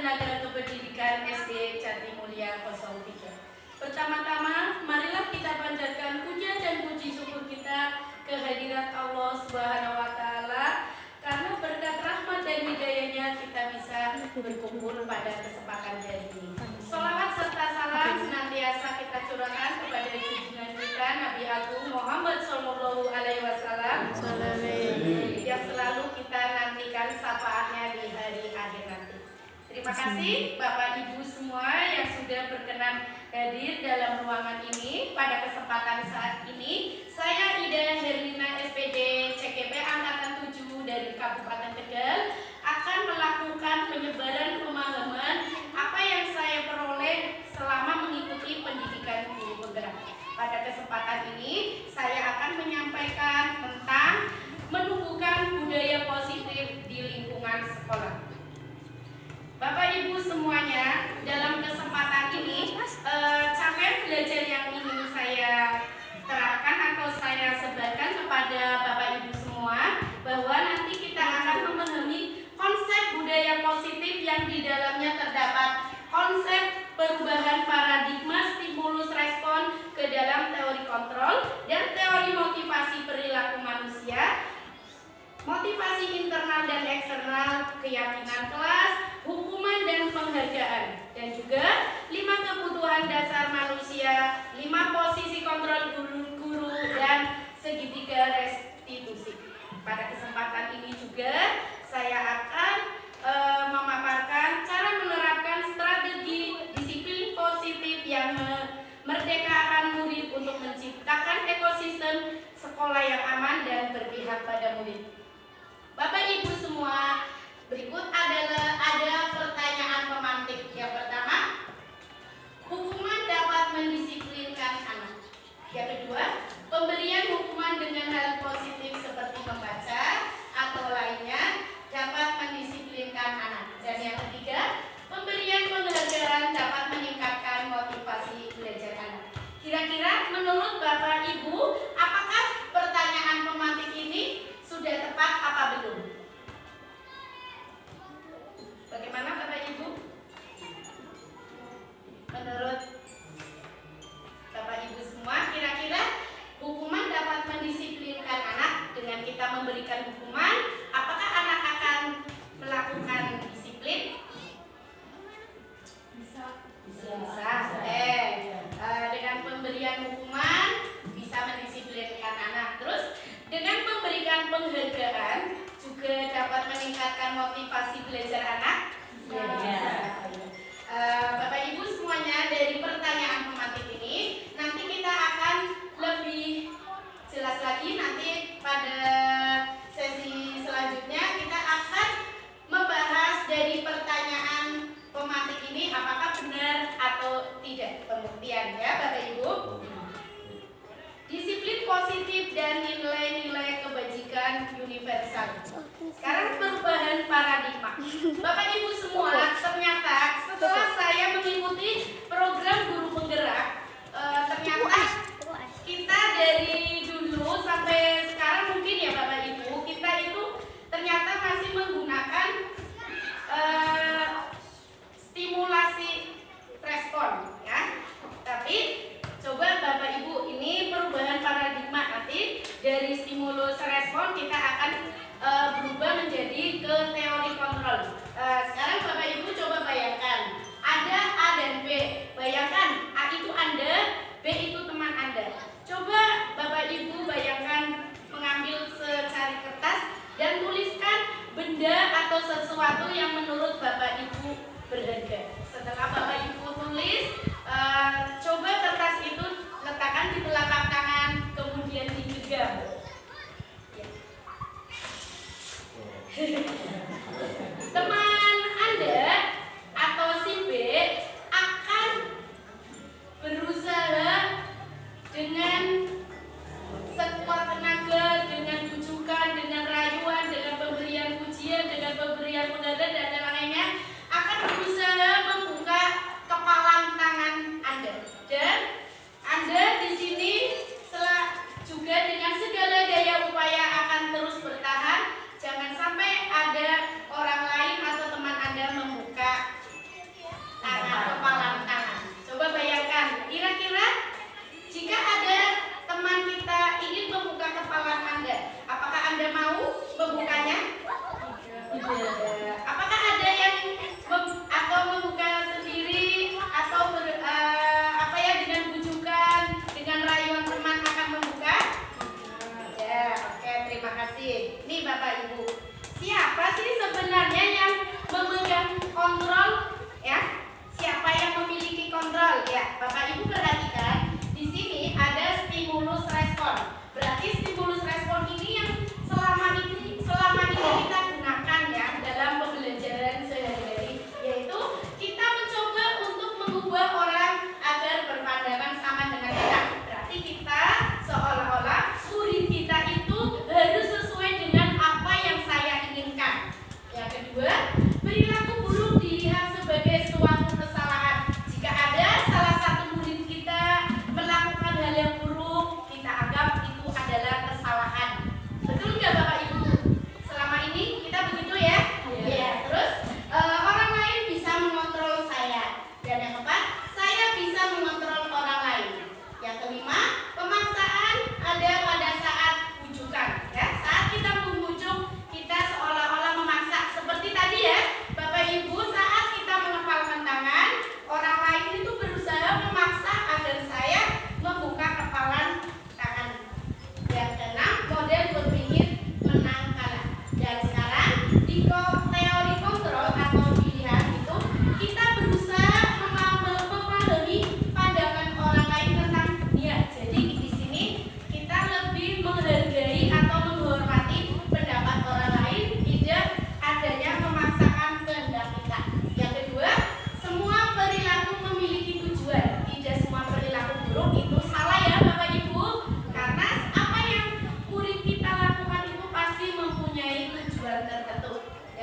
Tenaga Kependidikan SD Jatimulya 03. Pertama-tama, marilah kita panjatkan puja dan puji syukur kita kehadirat Allah Subhanahu wa Ta'ala, karena berkat rahmat dan hidayahnya kita bisa berkumpul pada kesempatan hari ini. Sholawat serta salam senantiasa kita curahkan kepada junjungan kita Nabi Agung Muhammad Sallallahu Alaihi Wasallam yang selalu kita nantikan syafaatnya di hari akhir nanti. Terima kasih Bapak Ibu semua yang sudah berkenan hadir dalam ruangan ini pada kesempatan saat ini. Saya Ida Herlina SPD CKP Angkatan 7 dari Kabupaten Tegal akan melakukan penyebaran pemahaman apa yang saya peroleh selama mengikuti pendidikan guru penggerak. Pada kesempatan ini saya akan menyampaikan tentang menumbuhkan budaya positif di lingkungan sekolah. Bapak Ibu semuanya, dalam kesempatan ini capaian belajar yang ingin saya terapkan atau saya sebarkan kepada Bapak Ibu semua, bahwa nanti kita akan memahami konsep budaya positif yang di dalamnya terdapat konsep perubahan paradigma stimulus respon ke dalam teori kontrol dan teori motivasi perilaku manusia, motivasi internal dan eksternal, keyakinan kelas, hukuman dan penghargaan, dan juga 5 kebutuhan dasar manusia, 5 posisi kontrol guru dan segitiga restitusi. Pada kesempatan ini juga saya akan memaparkan cara menerapkan strategi disiplin positif yang memerdekakan murid untuk menciptakan ekosistem sekolah yang aman dan berpihak pada murid. Bapak Ibu semua, berikut ada pertanyaan pemantik. Yang pertama, hukuman dapat mendisiplinkan anak. Yang kedua, pemberian hukuman dengan hal positif seperti membaca atau lainnya dapat mendisiplinkan anak. Dan yang ketiga, pemberian penghargaan dapat meningkatkan motivasi belajar anak. Kira-kira menurut Bapak Ibu, apakah pertanyaan pemantik ini sudah tepat apa belum? Bagaimana Bapak Ibu? Menurut Bapak Ibu semua, kira-kira hukuman dapat mendisiplinkan anak. Dengan kita memberikan hukuman, apakah anak akan melakukan disiplin? Bisa. Dengan pemberian hukuman bisa mendisiplinkan anak. Terus dengan memberikan penghargaan juga dapat meningkatkan motivasi belajar anak. Bapak Ibu semuanya, dari pertanyaan pemantik ini nanti kita akan lebih jelas lagi. Nanti pada sesi selanjutnya kita akan membahas dari pertanyaan pemantik ini apakah benar atau tidak pembuktian, ya Bapak Ibu. Disiplin positif dan nilai-nilai kebajikan universal. Sekarang perubahan paradigma. Bapak Ibu semua, ternyata setelah saya mengikuti program guru penggerak, ternyata kita dari dulu sampai sekarang mungkin ya Bapak Ibu, kita itu ternyata masih menggunakan stimulasi respon, ya. Tapi coba Bapak Ibu, ini perubahan paradigma. Nanti dari stimulus respon kita akan berubah menjadi ke teori kontrol. Sekarang Bapak Ibu coba bayangkan, ada A dan B. Bayangkan A itu Anda, B itu teman Anda. Coba Bapak Ibu bayangkan mengambil secari kertas dan tuliskan benda atau sesuatu yang menurut Bapak Ibu berharga. Setelah Bapak Ibu tulis, coba kertas itu letakkan di telapak tangan, kemudian digenggam. Teman Anda atau si B akan berusaha dengan sekuat tenaga, dengan bujukan, dengan rayuan, dengan pemberian pujian, dengan pemberian penghargaan dan lainnya, akan berusaha membuka kepalan tangan Anda. Dan Anda di sini juga dengan segala daya upaya akan terus bertahan. Jangan sampai ada orang lain atau teman Anda membuka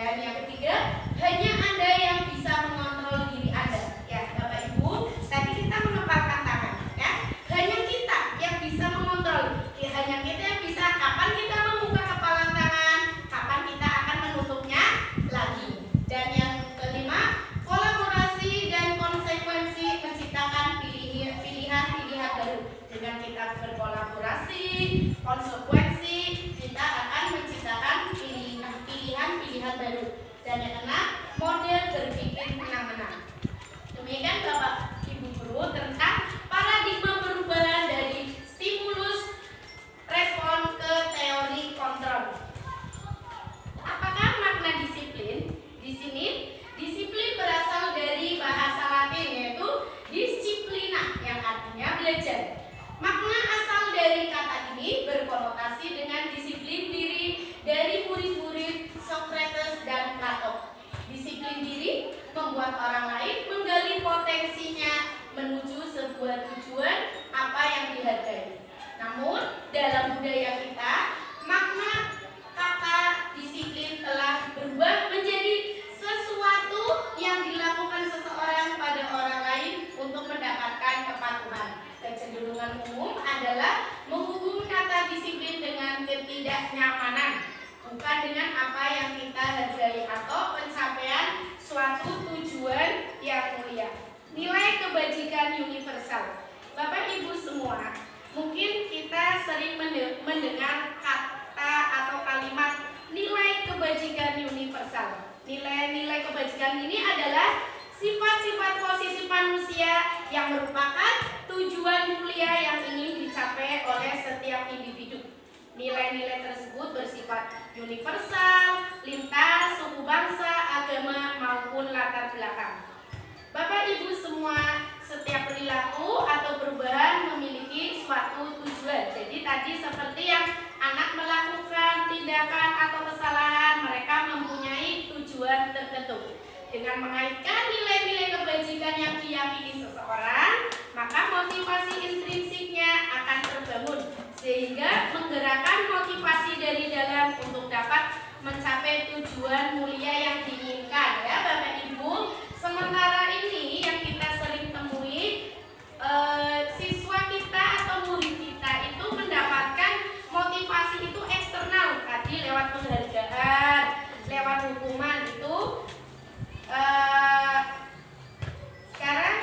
Dan yang ketiga, hanya Anda yang bisa mengontrol diri Anda. Ya, Bapak Ibu, tadi kita mengepalkan tangan, ya. Hanya kita yang bisa mengontrol. Ya, hanya kita yang bisa kapan kita membuka kepalan tangan, kapan kita akan menutupnya lagi. Dan yang kelima, kolaborasi dan konsekuensi menciptakan pilihan-pilihan baru. Dengan kita berkolaborasi, konsekuensi, kita akan menciptakan pilihan-pilihan baru. Dan yang keenam, model berpikir menang-menang. Demikian Bapak Ibu Guru tentang paradigma perubahan dari stimulus respon ke teori kontrol. Apakah makna disiplin? Di sini disiplin berasal dari bahasa Latin yaitu disciplina yang artinya belajar. Makna asal dari kata ini berkonotasi dengan disiplin diri dari murid-murid Socrates dan Plato. Disiplin diri membuat orang lain menggali potensinya menuju sebuah tujuan apa yang dihargai. Namun dalam budaya kita, makna kata disiplin telah berubah menjadi sesuatu yang dilakukan seseorang pada orang lain untuk mendapatkan kepatuhan. Kecenderungan umum adalah menghubung kata disiplin dengan ketidaknyamanan, bukan dengan apa yang kita hargai atau pencapaian suatu tujuan yang mulia. Nilai kebajikan universal. Bapak Ibu semua, mungkin kita sering mendengar kata atau kalimat nilai kebajikan universal. Nilai-nilai kebajikan ini adalah sifat-sifat positif manusia yang merupakan tujuan mulia yang ingin dicapai oleh setiap individu. Nilai-nilai tersebut bersifat universal, lintas suku bangsa, agama maupun latar belakang. Bapak Ibu semua, setiap perilaku atau perubahan memiliki suatu tujuan. Jadi tadi seperti yang anak melakukan tindakan atau kesalahan, mereka mempunyai tujuan tertentu. Dengan mengaitkan nilai-nilai kebajikan yang diyakini seseorang, maka motivasi intrinsiknya akan terbangun sehingga menggerakkan motivasi dari dalam untuk dapat mencapai tujuan mulia yang diinginkan, ya Bapak Ibu. Sementara ini yang kita sering temui, siswa kita atau murid kita itu mendapatkan motivasi itu eksternal, tadi lewat penghargaan, lewat hukuman itu. Sekarang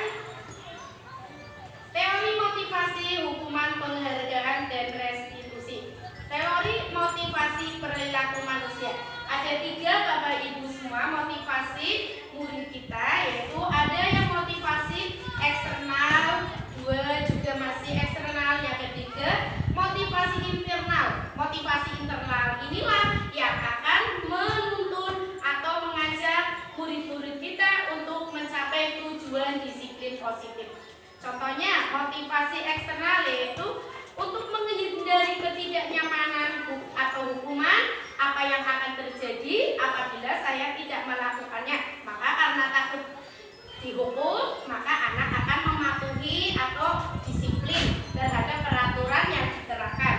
teori motivasi, hukuman, penghargaan, dan restitusi. Teori motivasi perilaku manusia. Ada 3 Bapak Ibu semua motivasi murid kita, yaitu ada yang motivasi eksternal, 2 juga masih eksternal, yang ketiga motivasi internal. Motivasi internal inilah yang akan menuntun atau mengajak murid-murid kita untuk mencapai tujuan disiplin positif. Contohnya motivasi eksternal yaitu untuk menghindari ketidaknyamanan atau hukuman, apa yang akan terjadi apabila saya tidak melakukannya. Maka karena takut dihukum, maka anak akan mematuhi atau disiplin terhadap peraturan yang diterapkan.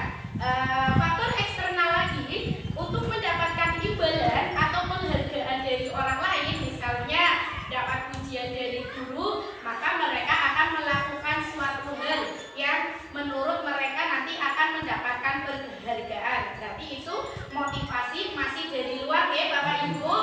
Faktor eksternal lagi untuk mendapatkan imbalan atau penghargaan dari orang lain, misalnya dapat pujian dari guru, maka mereka akan melakukan suatu hal yang menurut mereka nanti akan mendapatkan penghargaan. Tapi itu motivasi masih dari luar, ya Bapak Ibu.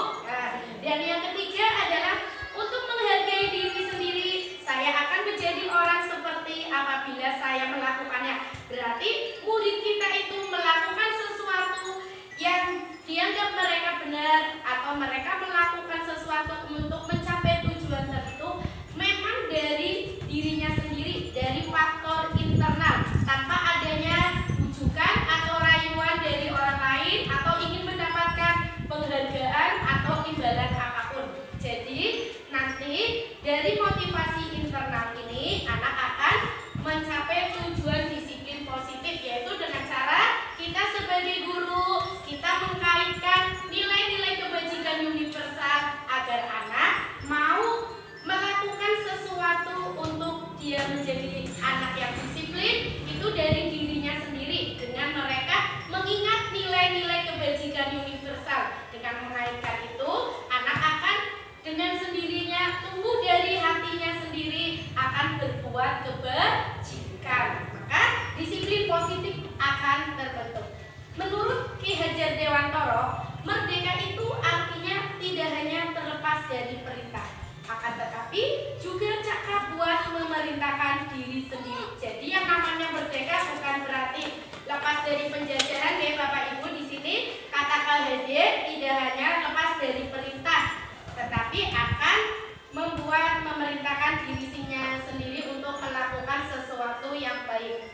akan berbuat kebajikan. Maka disiplin positif akan terbentuk. Menurut Ki Hajar Dewantoro, merdeka itu artinya tidak hanya terlepas dari perintah, akan tetapi juga cakap buat memerintahkan diri sendiri. Jadi yang namanya merdeka bukan berarti lepas dari penjajahan ya Bapak Ibu. Di sini kata Kak Hadir tidak hanya lepas dari perintah, tetapi akan membuat memerintahkan dirinya sendiri untuk melakukan sesuatu yang baik.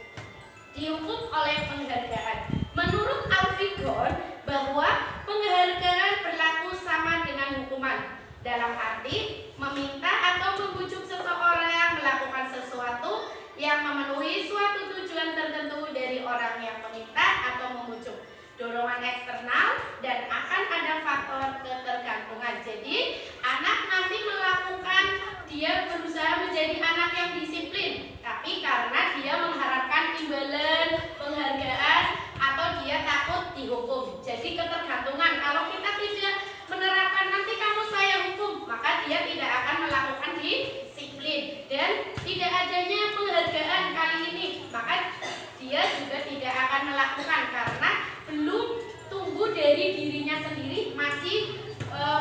Dihukum oleh penghargaan. Menurut Alfigon bahwa penghargaan berlaku sama dengan hukuman, dalam arti meminta atau membujuk seseorang melakukan sesuatu yang memenuhi suatu tujuan tertentu dari orang yang meminta atau membujuk. Dorongan eksternal dan akan ada faktor ketergantungan. Jadi anak nanti melakukan, dia berusaha menjadi anak yang disiplin, tapi karena dia mengharapkan imbalan, penghargaan, atau dia takut dihukum. Jadi ketergantungan. Kalau kita tidak menerapkan nanti kamu saya hukum, maka dia tidak akan melakukan disiplin. Dan tidak adanya penghargaan kali ini, maka dia juga tidak akan melakukan karena belum tumbuh dari dirinya sendiri, masih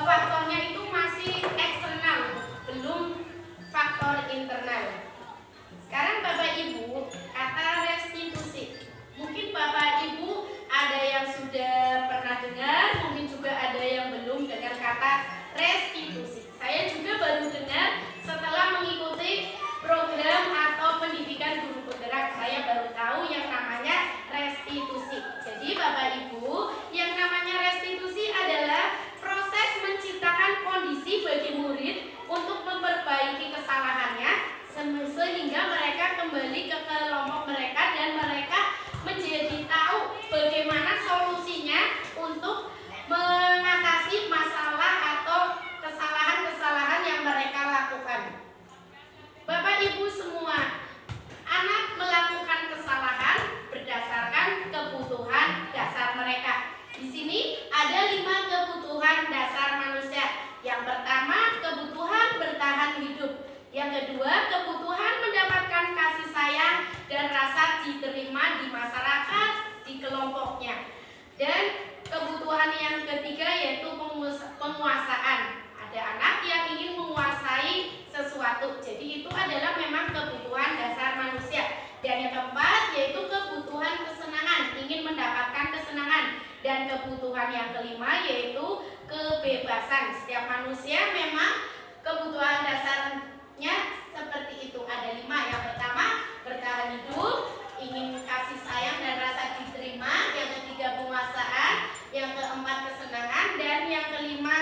faktornya itu masih eksternal, belum faktor internal. Sekarang Bapak Ibu, kata restitusi. Mungkin Bapak Ibu ada yang sudah pernah dengar, mungkin juga ada yang belum dengar kata restitusi. Saya juga baru dengar setelah mengikuti program atau pendidikan guru penggerak. Saya baru tahu yang namanya restitusi. Jadi Bapak Ibu, yang namanya restitusi adalah proses menciptakan kondisi bagi murid untuk memperbaiki kesalahannya sehingga mereka kembali ke kelompok mereka dan mereka menjadi tahu bagaimana solusinya untuk mengatasi masalah atau kesalahan-kesalahan yang mereka lakukan. Bapak Ibu semua, anak melakukan kesalahan berdasarkan kebutuhan dasar mereka. Di sini ada 5 kebutuhan dasar manusia. Yang pertama, kebutuhan bertahan hidup. Yang kedua, kebutuhan mendapatkan kasih sayang dan rasa diterima di masyarakat, di kelompoknya. Dan kebutuhan yang ketiga yaitu penguasaan. Ada anak yang ingin menguasai sesuatu. Jadi itu adalah memang kebutuhan dasar manusia. Dan yang keempat yaitu kebutuhan kesenangan, ingin mendapatkan kesenangan. Dan kebutuhan yang kelima yaitu kebebasan. Setiap manusia memang kebutuhan dasarnya seperti itu. Ada 5. Yang pertama, bertahan hidup, ingin kasih sayang dan rasa diterima. Yang ketiga, penguasaan. Yang keempat, kesenangan. Dan yang kelima,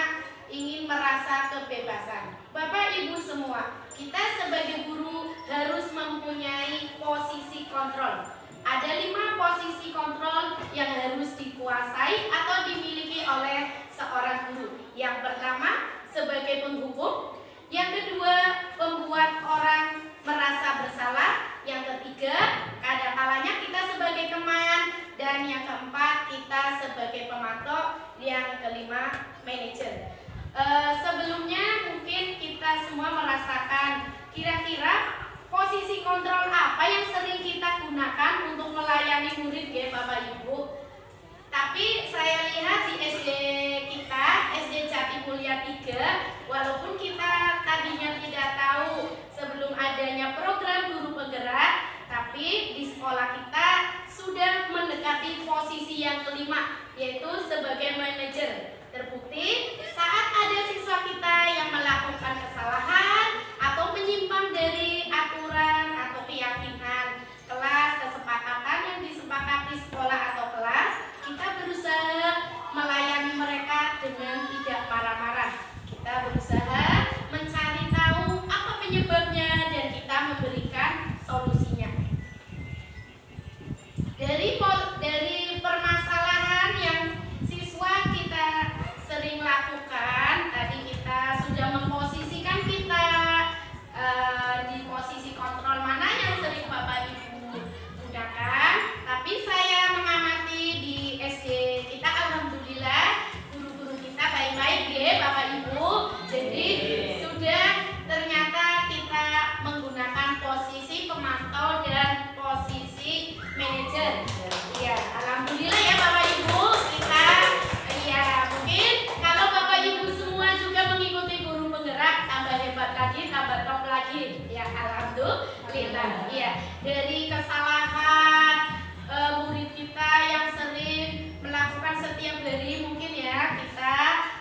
ingin merasa kebebasan. Bapak Ibu semua, kita sebagai guru harus mempunyai posisi kontrol. Ada 5 posisi kontrol yang harus dikuasai atau dimiliki oleh seorang guru. Yang pertama, sebagai penghukum. Yang kedua, membuat orang merasa bersalah. Yang ketiga, kadang-kalanya kita sebagai teman. Dan yang keempat, kita sebagai pemantau. Yang kelima, manajer. Sebelumnya mungkin kita semua merasakan kira-kira posisi kontrol apa yang sering kita gunakan untuk melayani murid ya Bapak Ibu. Tapi saya lihat di SD kita, SD Jatimulya 3, walaupun kita tadinya tidak tahu sebelum adanya program guru penggerak, tapi di sekolah kita sudah mendekati posisi yang kelima, yaitu sebagai manajer. Terbukti saat ada siswa kita yang melakukan kesalahan atau menyimpang dari aturan atau keyakinan kelas, kesepakatan yang disepakati sekolah atau kelas, kita berusaha melayani mereka dengan tidak marah.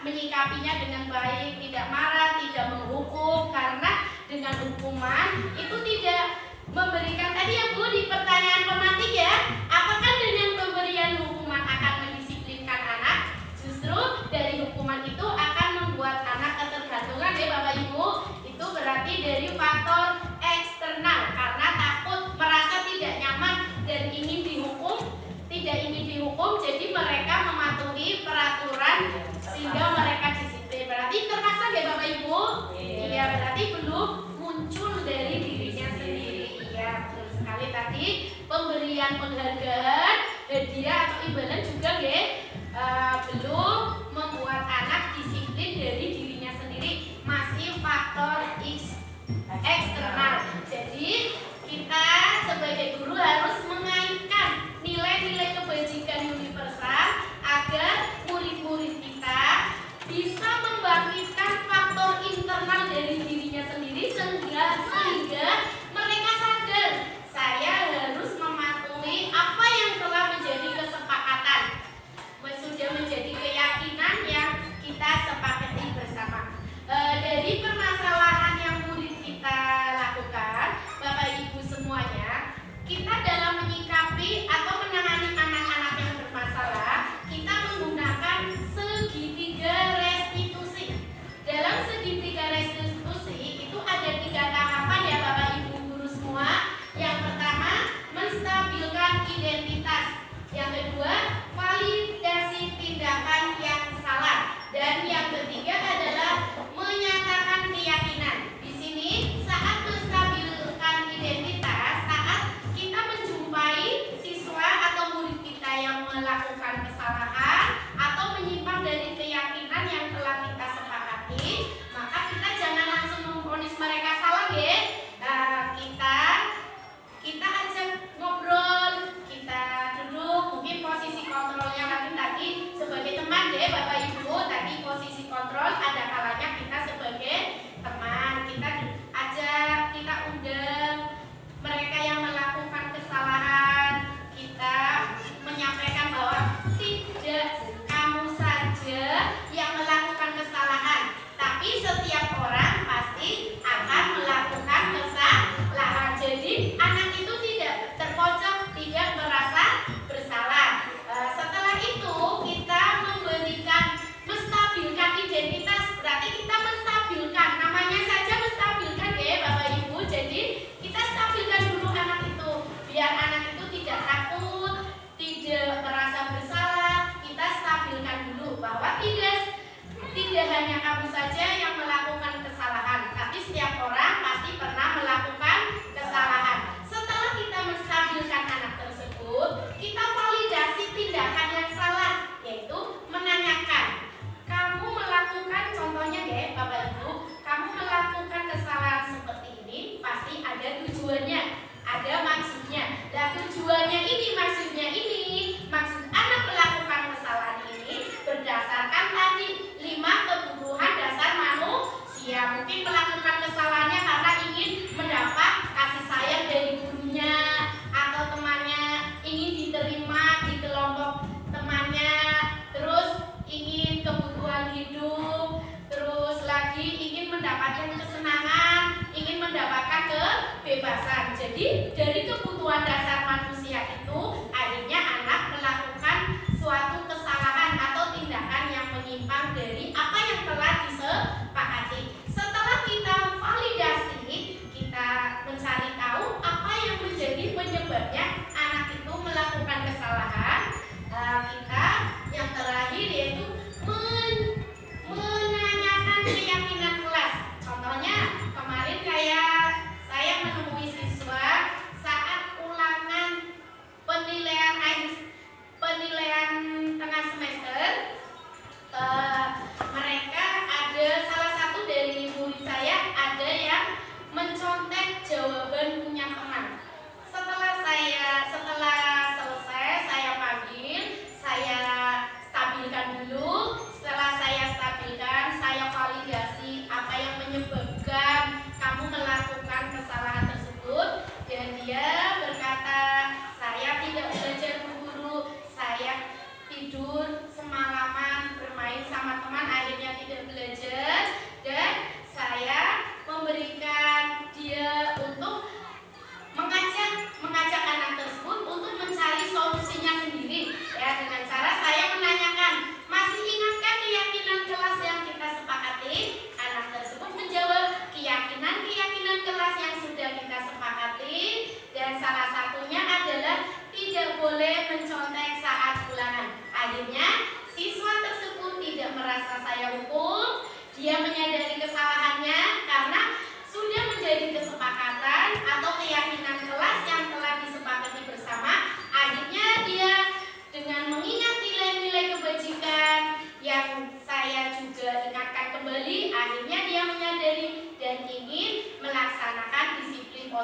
menyikapinya dengan baik, tidak marah, tidak menghukum, karena dengan hukuman itu tidak memberikan, tadi ya Bu di pertanyaan pematik ya, apakah dengan pemberian hukuman akan mendisiplinkan anak? Justru dari hukuman itu akan membuat anak ketergantungan ya Bapak Ibu. Itu berarti dari faktor eksternal, karena takut, merasa tidak nyaman dan ingin dihukum, tidak ingin dihukum, jadi mereka mematuhi peraturan sehingga mereka disiplin. Berarti terpaksa ya Bapak Ibu? Iya, berarti belum muncul dari dirinya sendiri. Iya, betul sekali tadi. Pemberian penghargaan, hadiah atau imbalan juga ya, belum membuat anak disiplin dari dirinya sendiri, masih faktor eksternal. Jadi kita sebagai guru harus mengaitkan nilai-nilai kebajikan universal agar murid-murid kita bisa membangkitkan faktor internal dari dirinya sendiri sehingga mereka sadar saya harus mematuhi apa yang telah menjadi kesepakatan, sudah menjadi keyakinan yang kita sepakati bersama. Dari permasalahan yang murid kita lakukan, Bapak Ibu semuanya, kita dalam menyikapi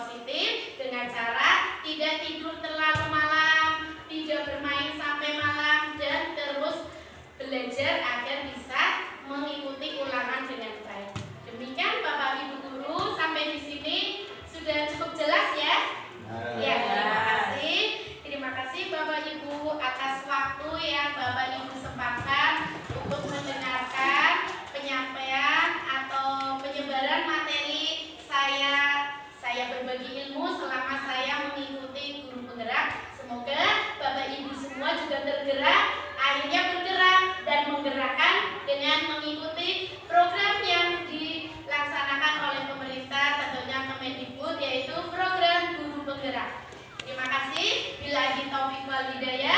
positif dengan cara tidak tidur terlalu malam, tidak bermain sampai malam, dan terus belajar agar bisa mengikuti ulangan dengan baik. Demikian Bapak Ibu guru, sampai di sini sudah cukup jelas ya? Ya, terima kasih. Terima kasih Bapak Ibu atas waktu yang Bapak Ibu sempatkan untuk mendengarkan penyampaian atau penyebaran materi saya berbagi ilmu selama saya mengikuti guru penggerak. Semoga Bapak Ibu semua juga tergerak, akhirnya bergerak dan menggerakkan dengan mengikuti program yang dilaksanakan oleh pemerintah, tentunya Kemendikbud, yaitu program guru penggerak. Terima kasih. Billahi taufiq wal hidayah.